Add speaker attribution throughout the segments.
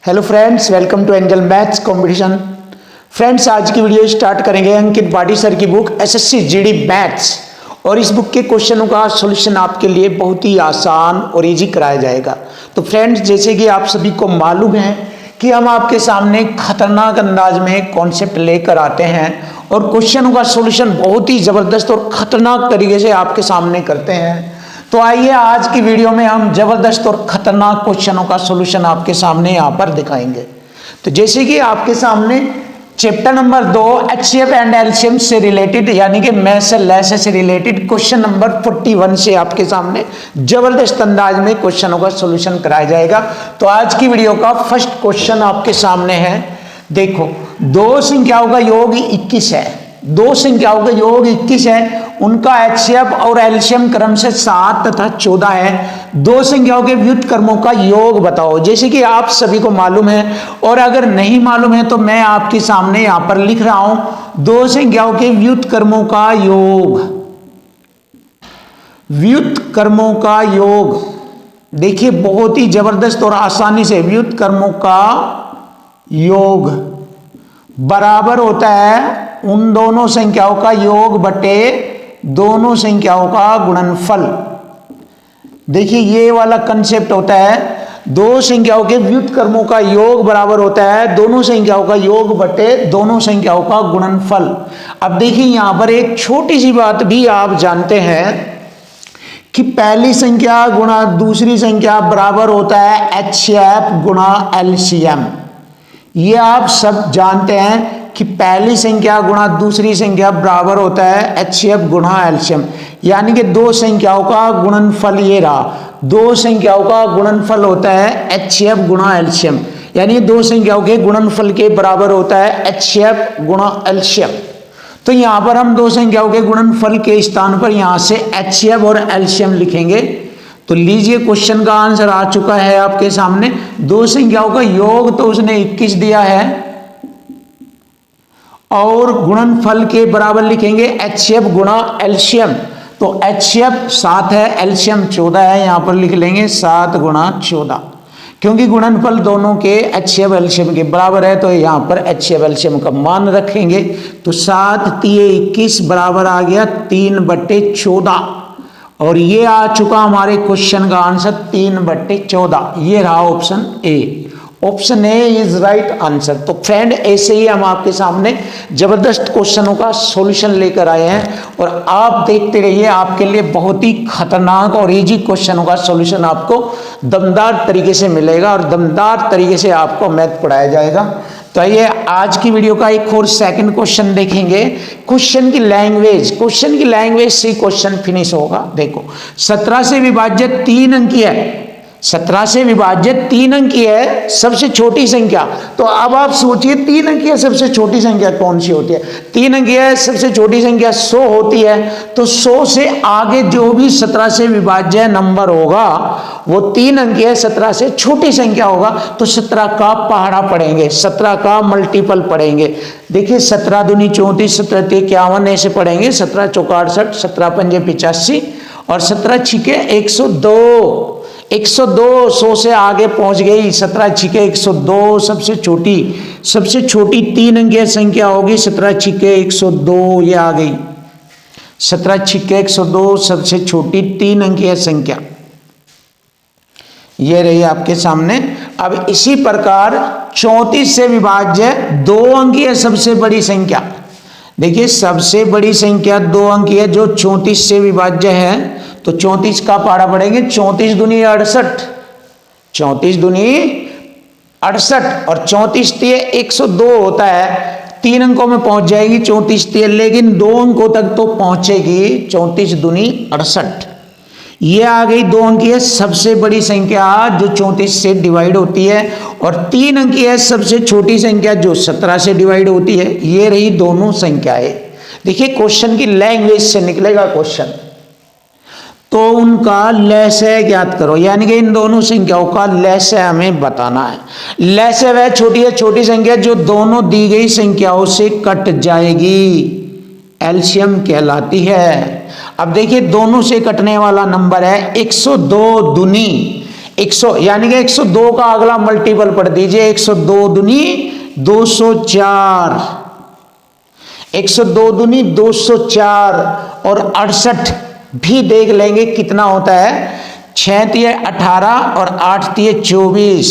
Speaker 1: Hello friends, welcome to Angel Maths Competition. Friends, आज की video start करेंगे Ankit Pati sir की बुक एसएससी जीडी मैथ्स, और इस बुक के क्वेश्चनों का सॉल्यूशन आपके लिए बहुत ही आसान और इजी कराया जाएगा। तो फ्रेंड्स, जैसे कि आप सभी को मालूम है कि हम आपके सामने खतरनाक अंदाज में कॉन्सेप्ट लेकर आते हैं और क्वेश्चनों का सॉल्यूशन बहुत ही जबरदस्त और खतरनाक तरीके से आपके सामने करते हैं। तो आइए आज की वीडियो में हम जबरदस्त और खतरनाक क्वेश्चनों का सॉल्यूशन आपके सामने यहाँ पर दिखाएंगे। तो जैसे कि आपके सामने chapter number 2 HCF and LCM से रिलेटेड, यानी कि मैथ्स से लेस से रिलेटेड क्वेश्चन नंबर 41 से आपके सामने जबरदस्त अंदाज में क्वेश्चनों का सॉल्यूशन कराया जाएगा। तो आज की वीडियो का फर्स्ट क्वेश्चन आपके सामने है। देखो, दो संख्याओं का योग 21 है। दो संख्याओं का योग 21 है, उनका एचसीएफ और एलसीएम क्रम से 7 तथा 14 है। दो संख्याओं के व्युत्क्रमों का योग बताओ। जैसे कि आप सभी को मालूम है, और अगर नहीं मालूम है तो मैं आपके सामने यहां पर लिख रहा हूं, दो संख्याओं के व्युत्क्रमों का योग। व्युत्क्रमों का योग देखिए बहुत ही जबरदस्त और आसानी से, व्युत्क्रमों का योग बराबर होता है उन दोनों संख्याओं का योग बटे दोनों संख्याओं का गुणनफल। देखिए ये वाला कंसेप्ट होता है, दो संख्याओं के व्युत्क्रमों का योग बराबर होता है दोनों संख्याओं का योग बटे दोनों संख्याओं का गुणनफल। अब देखिए यहां पर एक छोटी सी बात भी आप जानते हैं कि पहली संख्या गुणा दूसरी संख्या बराबर होता है एचसीएफ गुणा एलसीएम। ये आप सब जानते हैं कि पहली संख्या गुणा दूसरी संख्या बराबर होता है एचसीएफ गुणा एलसीएम, यानी कि दो संख्याओं का गुणनफल ये रहा। दो संख्याओं का गुणनफल होता है एचसीएफ गुणा एलसीएम, यानी दो संख्याओं के गुणनफल के बराबर होता है एचसीएफ गुणा एलसीएम। तो यहां पर हम दो संख्याओं के गुणनफल के स्थान पर यहां से एचसीएफ और एलसीएम लिखेंगे। तो लीजिए, क्वेश्चन का आंसर आ चुका है आपके सामने। दो संख्याओं का योग तो उसने 21 दिया है और गुणनफल के बराबर लिखेंगे एचसीएफ गुणा एलसीएम। तो एचसीएफ 7 है, एलसीएम 14 है, यहां पर लिख लेंगे 7 गुणा 14, क्योंकि गुणनफल दोनों के एचसीएफ एलसीएम के बराबर है। तो यहां पर एचसीएफ एलसीएम का मान रखेंगे। तो 7 तिये 21 बराबर आ गया 3/14, और ये आ चुका हमारे क्वेश्चन का आंसर 3/14। ये रहा option A. Option A is right answer. तो फ्रेंड, ऐसे ही हम आपके सामने जबरदस्त क्वेश्चनों का सॉल्यूशन लेकर आए हैं, और आप देखते रहिए, आपके लिए बहुत ही खतरनाक और इजी क्वेश्चनों का सॉल्यूशन आपको दमदार तरीके से मिलेगा और दमदार तरीके से आपको मैथ पढ़ाया जाएगा। तो आइए आज की वीडियो का एक और सेकंड क्वेश्चन देखेंगे। क्वेश्चन की लैंग्वेज से क्वेश्चन फिनिश होगा। देखो, 17 से विभाज्य 3 अंकी है। 17 से विभाज्य 3 अंकी है सबसे छोटी संख्या। तो अब आप सोचिए 3 अंकी है सबसे छोटी संख्या कौन सी होती है? 3 अंकी है सबसे छोटी संख्या 100 होती है। तो 100 से आगे जो भी 17 से विभाज्य नंबर होगा वो 3 अंकी है 17 से छोटी संख्या होगा। तो 17 का पहाड़ा पढ़ेंगे, 17 का मल्टीपल पढ़ेंगे। देखिए 17 दूनी 34, 17 तिये 51 ऐसे पढ़ेंगे। 17 चौका 68, 17 पंजे 85 और 17 छिके 102। 102 100 से आगे पहुंच गई। 17 छिके 102 सबसे छोटी 3 अंकीय संख्या होगी। 17 छिके 102 ये आ गई। 17 छिके 102 सबसे छोटी 3 अंकीय संख्या ये रही आपके सामने। अब इसी प्रकार 34 से विभाज्य 2 अंकीय सबसे बड़ी संख्या। देखिए सबसे बड़ी संख्या 2 अंकीय है जो 34 से विभाज्य है। तो 34 का पहाड़ा पड़ेंगे। 34 दूनी 68, 34 दूनी 68 और 34 तिये 102 होता है। 3 अंकों में पहुंच जाएगी 34 तिये, लेकिन 2 अंकों तक तो पहुंचेगी। 34 दूनी 68 ये आ गई 2 अंकी है सबसे बड़ी संख्या जो 34 से डिवाइड होती है, और 3 अंकी है सबसे छोटी संख्या जो 17 से डिवाइड होती है। ये रही दोनों संख्याएं। देखिए क्वेश्चन की लैंग्वेज से निकलेगा क्वेश्चन। तो उनका लसाअ ज्ञात करो, यानी कि इन दोनों संख्याओं का लसाअ हमें बताना है। लसाअ वह छोटी संख्या जो दोनों दी गई संख्याओं से कट जाएगी, एलसीएम कहलाती है। अब देखिए दोनों से कटने वाला नंबर है 102 दूनी 100 यानी कि 102 का अगला मल्टीपल पढ़ दीजिए। 102 दूनी 204, 102 दूनी 204 और 68 भी देख लेंगे कितना होता है। 6 तिये 18 और 8 तिये 24,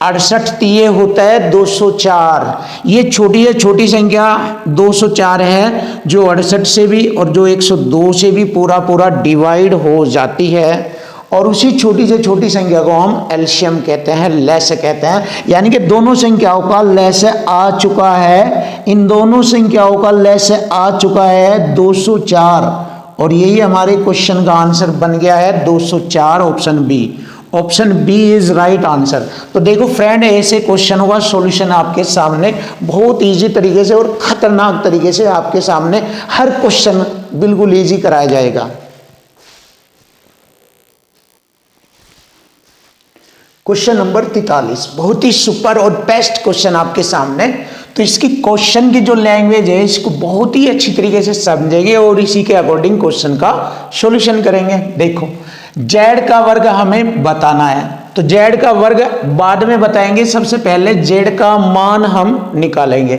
Speaker 1: 68 तिये होता है 204। ये छोटी है छोटी संख्या 204 है जो 68 से भी और जो 102 से भी पूरा पूरा डिवाइड हो जाती है, और उसी छोटी से छोटी संख्या को हम एलसीएम कहते हैं, लैस कहते हैं। यानी कि दोनों संख्याओं का लैस आ चुका है, इन दोनों संख्याओं का लैस आ चुका है 204, और यही हमारे क्वेश्चन का आंसर बन गया है 204, option B. Option B is right answer. तो देखो फ्रेंड, ऐसे क्वेश्चनों का सॉल्यूशन आपके सामने बहुत इजी तरीके से और खतरनाक तरीके से आपके सामने हर क्वेश्चन बिल्कुल इजी कराया जाएगा। क्वेश्चन नंबर 43 बहुत ही सुपर और बेस्ट क्वेश्चन आपके सामने। तो इसकी क्वेश्चन की जो लैंग्वेज है इसको बहुत ही अच्छी तरीके से समझेंगे और इसी के अकॉर्डिंग क्वेश्चन का सॉल्यूशन करेंगे। देखो, जेड का वर्ग हमें बताना है, तो जेड का वर्ग बाद में बताएंगे, सबसे पहले जेड का मान हम निकालेंगे।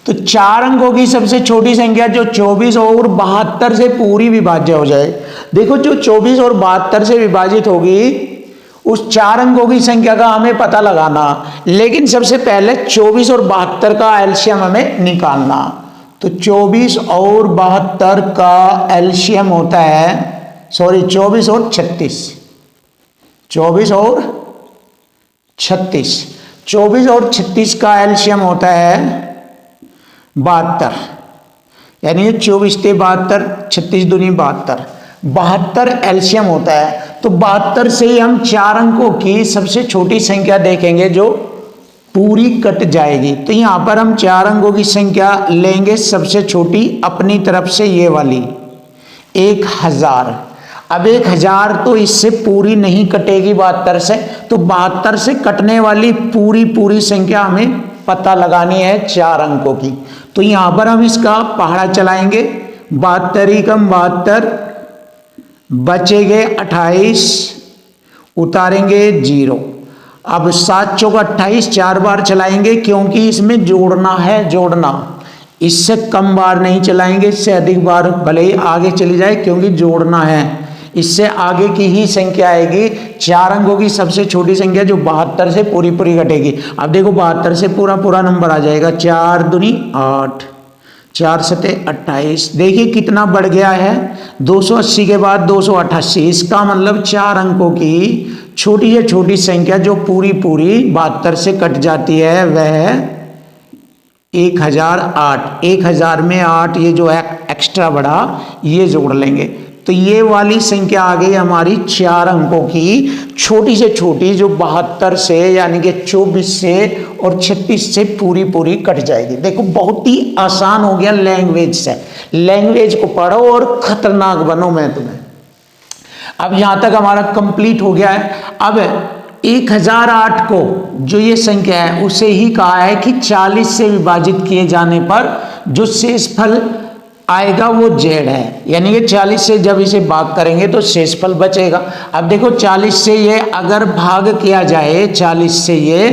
Speaker 1: तो 4 अंकों की सबसे छोटी संख्या जो 24 और 72 से पूरी विभाज्य हो जाए। देखो, जो 24 और 72 से विभाजित होगी उस 4 अंकों की संख्या का हमें पता लगाना, लेकिन सबसे पहले 24 और 72 का एलसीएम हमें निकालना। तो 24 और 72 का एलसीएम होता है, सॉरी 24 और 36, 24 और 36, 24 और 36 का एलसीएम होता है 72, यानी 24 ते 72, 36 दूनी 72, 72 एलसीएम होता है। तो 72 से ही हम 4 अंकों की सबसे छोटी संख्या देखेंगे जो पूरी कट जाएगी। तो यहां पर हम 4 अंकों की संख्या लेंगे, सबसे छोटी अपनी तरफ से ये वाली 1000। अब 1000 तो इससे पूरी नहीं कटेगी 72 से, तो 72 से कटने वाली पूरी पूरी संख्या हमें पता लगानी है 4 अंकों की। तो यहां पर हम इसका पहाड़ा चलाएंगे, 72 कम 72, बचेंगे 28, उतारेंगे 0। अब 7 चौक 28 4 बार चलाएंगे क्योंकि इसमें जोड़ना है, जोड़ना। इससे कम बार नहीं चलाएंगे, इससे अधिक बार भले ही आगे चली जाए क्योंकि जोड़ना है। इससे आगे की ही संख्या आएगी 4 अंकों की सबसे छोटी संख्या जो 72 से पूरी पूरी घटेगी। अब देखो 72 से पूरा पूरा नंबर आ जाएगा, 4 दूनी 8, 4 सते 28। देखिए कितना बढ़ गया है, 280 के बाद 288। इसका मतलब 4 अंकों की छोटी से छोटी संख्या जो पूरी पूरी 72 से कट जाती है वह 1008। 1000 में 8 ये जो है एक्स्ट्रा बढ़ा ये जोड़ लेंगे, तो ये वाली संख्या आ गई हमारी 4 अंकों की छोटी से छोटी जो 72 से यानी कि 24 से और 36 से पूरी पूरी कट जाएगी। देखो बहुत ही आसान हो गया लैंग्वेज से। लैंग्वेज को पढ़ो और खतरनाक बनो मैं तुम्हें। अब यहां तक हमारा कंप्लीट हो गया है। अब 1008 को जो ये संख्या है उसे ही कहा है कि 40 से विभाजित किए जाने पर जो शेषफल आएगा वो जेड है, यानी कि 40 से जब इसे भाग करेंगे तो शेषफल बचेगा। अब देखो 40 से ये अगर भाग किया जाए 40 से ये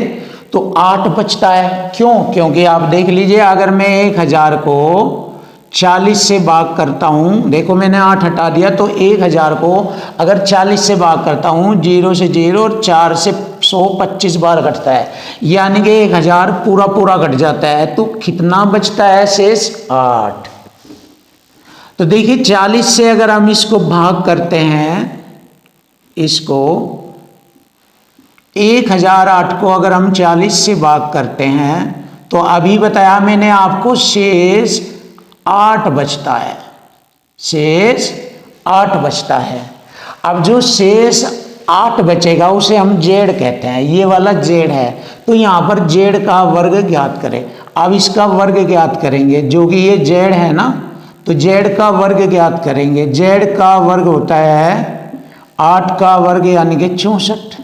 Speaker 1: तो 8 बचता है। क्यों? क्योंकि आप देख लीजिए अगर मैं 1000 को 40 से भाग करता हूं, देखो मैंने 8 हटा दिया, तो 1000 को अगर 40 से भाग करता हूं 0 से 0 और 4 से 125 बार घटता है, यानी कि 1000 पूरा पूरा घट जाता है। तो कितना बचता है शेष? 8। तो देखिए 40 से अगर हम इसको भाग करते हैं, इसको 1008 को अगर हम 40 से भाग करते हैं तो अभी बताया मैंने आपको शेष 8 बचता है, शेष 8 बचता है। अब जो शेष 8 बचेगा उसे हम जेड कहते हैं, ये वाला जेड है। तो यहां पर जेड का वर्ग ज्ञात करें। अब इसका वर्ग ज्ञात करेंगे, जो कि ये जेड है ना, तो जेड का वर्ग ज्ञात करेंगे। जेड का वर्ग होता है 8 का वर्ग यानी कि 64।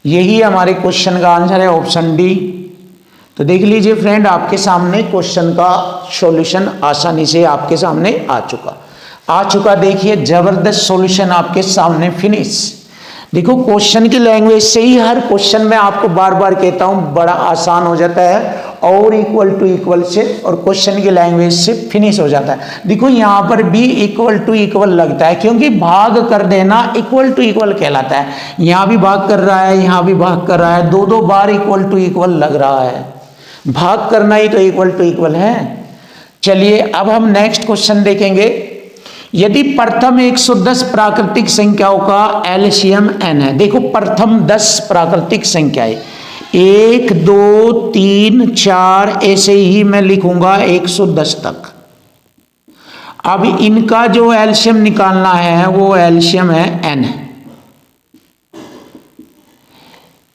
Speaker 1: यही हमारे क्वेश्चन का आंसर है, ऑप्शन डी। तो देख लीजिए फ्रेंड, आपके सामने क्वेश्चन का सॉल्यूशन आसानी से आपके सामने आ चुका। देखिए जबरदस्त सॉल्यूशन आपके सामने फिनिश। देखो क्वेश्चन की लैंग्वेज से ही हर क्वेश्चन में आपको बार बार कहता हूं बड़ा आसान हो जाता है और इक्वल टू इक्वल से, और क्वेश्चन की लैंग्वेज से फिनिश हो जाता है। देखो यहां पर भी इक्वल टू इक्वल लगता है क्योंकि भाग कर देना इक्वल टू इक्वल कहलाता है। यहां भी भाग कर रहा है, यहां भी भाग कर रहा है, दो दो बार इक्वल टू इक्वल लग रहा है। भाग करना ही तो इक्वल टू इक्वल है। चलिए अब हम नेक्स्ट क्वेश्चन देखेंगे। यदि प्रथम 110 प्राकृतिक संख्याओं का एलसीएम n है। देखो प्रथम 10 प्राकृतिक संख्याएं 1 2 3 4 ऐसे ही मैं लिखूंगा 110 तक। अब इनका जो एलसीएम निकालना है वो एलसीएम है n।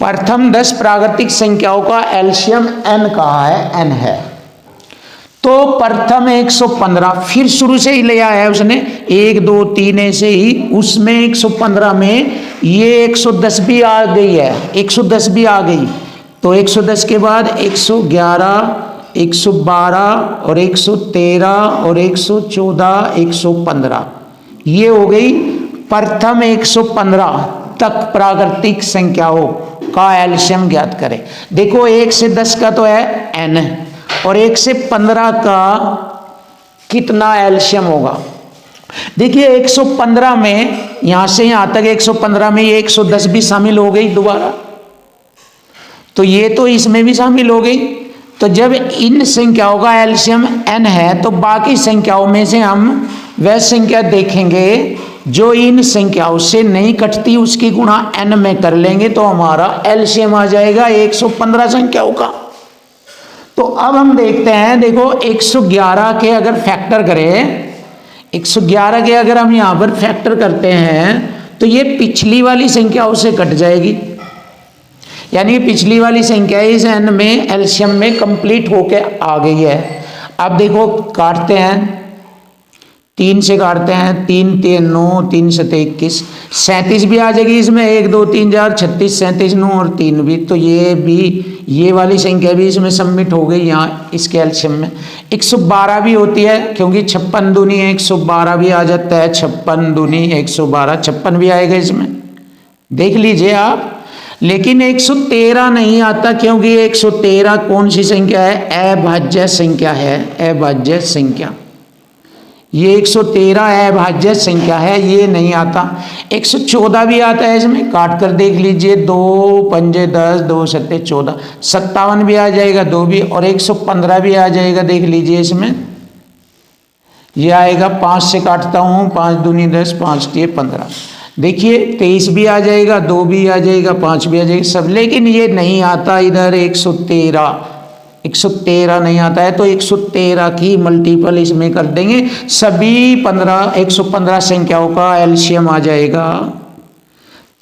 Speaker 1: प्रथम 10 प्राकृतिक संख्याओं का एलसीएम n कहा है, n है। तो प्रथम 115 फिर शुरू से ही ले आया है उसने, 1 2 3 ऐसे ही, उसमें 115 में ये 110 भी आ गई है, 110 भी आ गई। तो 110 के बाद 111 112 और 113 और 114 115, ये हो गई प्रथम 115 तक प्राकृतिक संख्याओं का एलसीएम ज्ञात करें। देखो 1 से 10 का तो है n और 1 से 15 का कितना एलसीएम होगा। देखिए 115 में यहां से यहां तक 115 में ये 110 भी शामिल हो गई दोबारा, तो ये तो इसमें भी शामिल हो गई। तो जब इन संख्याओं का एलसीएम n है तो बाकी संख्याओं में से हम वह संख्या देखेंगे जो इन संख्याओं से नहीं कटती, उसकी गुणा n में कर लेंगे तो हमारा एलसीएम आ जाएगा 115 संख्याओं का। तो अब हम देखते हैं, देखो 111 के अगर फैक्टर करें, 111 के अगर हम यहां पर फैक्टर करते हैं तो ये पिछली वाली संख्याओं से कट जाएगी, यानी पिछली वाली संख्या इस n में एलसीएम में कंप्लीट होके आ गई है। अब देखो काटते हैं, 3 से काटते हैं, 3 3 9 3 7 21, 37 भी आ जाएगी इसमें, 1 2 3 4 36 37 9 और 3 भी, तो ये भी ये वाली संख्या भी इसमें सबमिट हो गई यहाँ इस कैल्शियम में। 112 भी होती है क्योंकि 56 दूनी 112 भी आ जाता है, 56 दूनी 112, 56 भी आएगा इसमें, देख लीजिए आप। लेकिन 113 नहीं आता क्योंकि 113 कौन सी संख्या है, अभाज्य संख्या है, अभाज्य संख्या। ये 113 अभाज्य संख्या है, ये नहीं आता। 114 भी आता है इसमें, काट कर देख लीजिए, 2 पंजे 10 2 सत्ते 14, 57 भी आ जाएगा 2 भी, और 115 भी आ जाएगा, देख लीजिए इसमें ये आएगा। 5 से काटता हूँ, 5 दूनी 10 5 3 15, देखिए 23 भी आ जाएगा, 2 भी आ जाएगा, 5 भी आ जाएगा सब, लेकिन ये नहीं आता इधर 113 नहीं आता है। तो 113 की मल्टीपल इसमें कर देंगे, सभी 115 संख्याओं का एलसीएम आ जाएगा।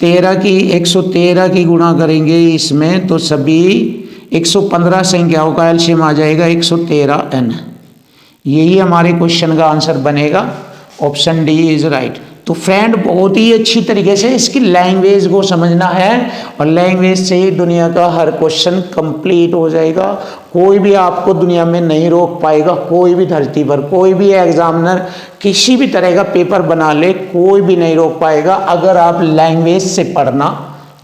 Speaker 1: 113 की गुणा करेंगे इसमें तो सभी 115 संख्याओं का एलसीएम आ जाएगा 113n। यही हमारे क्वेश्चन का आंसर बनेगा, ऑप्शन डी इज राइट। तो फ्रेंड बहुत ही अच्छी तरीके से इसकी लैंग्वेज को समझना है, और लैंग्वेज से ही दुनिया का हर क्वेश्चन कंप्लीट हो जाएगा। कोई भी आपको दुनिया में नहीं रोक पाएगा, कोई भी धरती पर कोई भी एग्जामिनर किसी भी तरह का पेपर बना ले, कोई भी नहीं रोक पाएगा अगर आप लैंग्वेज से पढ़ना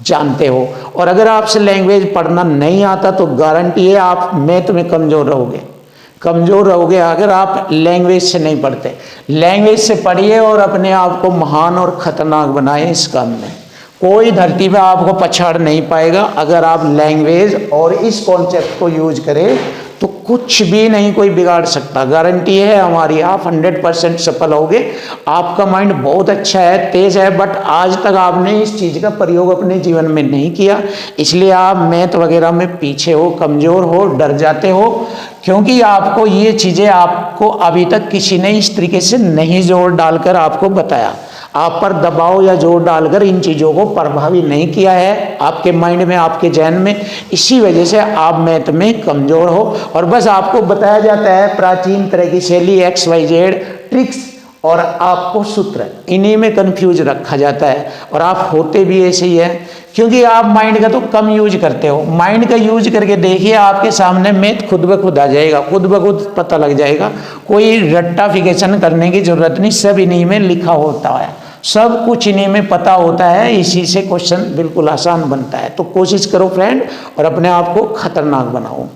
Speaker 1: जानते हो। और अगर आपसे लैंग्वेज पढ़ना नहीं आता तो गारंटी है आप मैथ में कमजोर रहोगे, कमजोर रहोगे अगर आप लैंग्वेज से नहीं पढ़ते। लैंग्वेज से पढ़िए और अपने आप को महान और खतरनाक बनाए इस काम में। कोई धरती पे आपको पछाड़ नहीं पाएगा अगर आप लैंग्वेज और इस कॉन्सेप्ट को यूज करें, तो कुछ भी नहीं कोई बिगाड़ सकता, गारंटी है हमारी, आप 100% सफल होगे। आपका माइंड बहुत अच्छा है, तेज है, बट आज तक आपने इस चीज़ का प्रयोग अपने जीवन में नहीं किया, इसलिए आप मैथ वगैरह में पीछे हो, कमज़ोर हो, डर जाते हो, क्योंकि आपको ये चीज़ें आपको अभी तक किसी ने इस तरीके से नहीं जोर डालकर आपको बताया, आप पर दबाव या जोर डालकर इन चीज़ों को प्रभावी नहीं किया है आपके माइंड में, आपके जहन में। इसी वजह से आप मैथ में कमज़ोर हो, और बस आपको बताया जाता है प्राचीन तरह की शैली, XYZ ट्रिक्स और आपको सूत्र, इन्हीं में कंफ्यूज रखा जाता है, और आप होते भी ऐसे ही है क्योंकि आप माइंड का तो कम यूज करते हो। माइंड का यूज करके देखिए, आपके सामने मैथ खुद ब खुद आ जाएगा, खुद ब खुद पता लग जाएगा, कोई रट्टाफिकेशन करने की जरूरत नहीं, सब इन्हीं में लिखा होता है। सब कुछ इन्हीं में पता होता है, इसी से क्वेश्चन बिल्कुल आसान बनता है। तो कोशिश करो फ्रेंड और अपने आप को खतरनाक बनाओ।